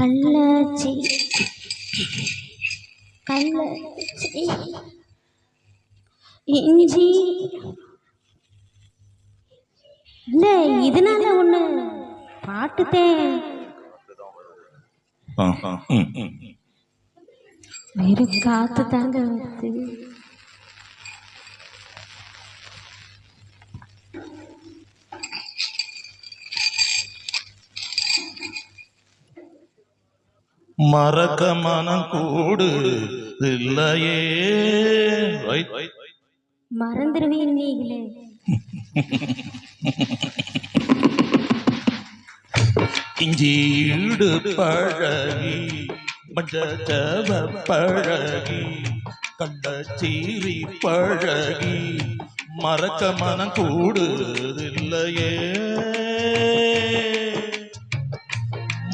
கள்ளச்சி கள்ளச்சி இஞ்சி இல்ல இதனால ஒண்ணு பாட்டுத்தேன் வெறும் காத்து தாங்க வருது. மறக்க மனம் கூடு இல்லையே மறந்துடுவீங்க நீங்களே. இஞ்சீடு பழகி மஞ்சள பழகி கண்டச்சீரி பழகி மறக்க மனம் கூடுதில்லையே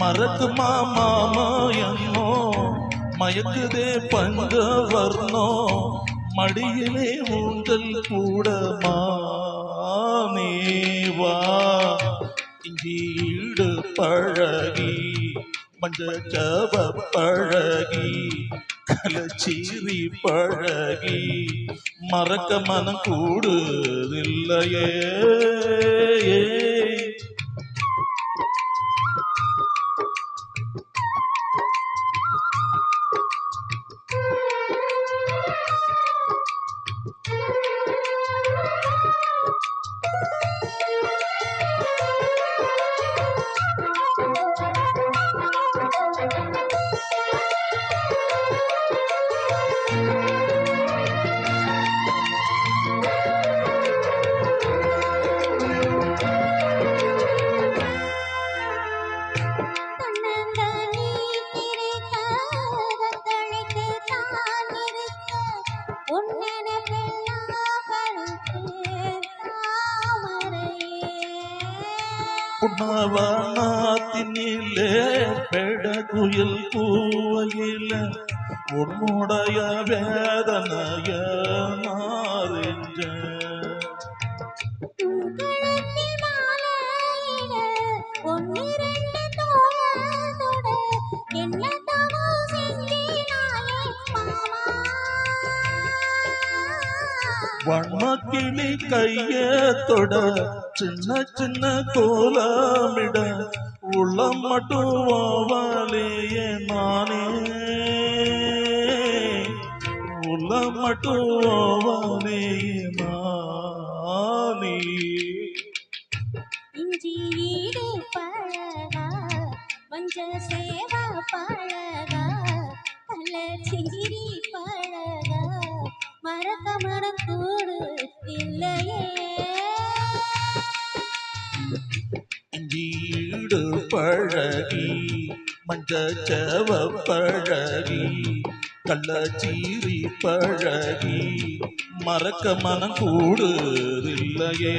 மறக்குமா மாமாயன்னோ மயக்குதே பஞ்சவர்ணோ மடியிலே ஊஞ்சல் கூடமா நீவா இஞ்சீடு பழகி மஞ்சள பழகி கலச்சீரி பழகி மறக்க மனம் கூடுதில்லையே புன்னவனாத்தினிலே பெடகுயில் கூவையில உன்னுடைய வேதனைய மாறிஞ்ச வண்ணக்கிளி கையத்தொட சின்ன சின்ன கோலமிட உள்ளம் மட்டும் வாவலையே நானே உள்ளம் மட்டும் வாவலையே நானே இஞ்சீடு பழகா மஞ்ச சேவா பழகா கள்ளச்சீரி பழகா மறக்க மனக்கூடு இல்லையே இஞ்சீடு பழகி மஞ்சள பழகி கள்ளச்சீரி பழகி மறக்க மனம் கூடுதில்லையே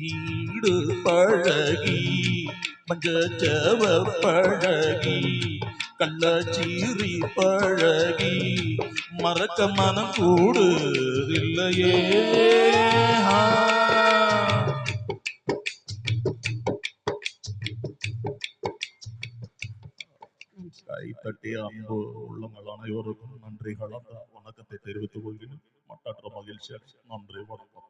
ஈடு பழகி மஞ்சள பழகி கள்ளச்சீரி பழகி மறக்க மனம் கூடுதில்லையே கைத்தட்டி அன்பு உள்ளங்கள் அனைவருக்கும் நன்றி கலந்த வணக்கத்தை தெரிவித்துக் கொள்கிறேன். மற்ற மகிழ்ச்சி நன்றி வணக்கம்.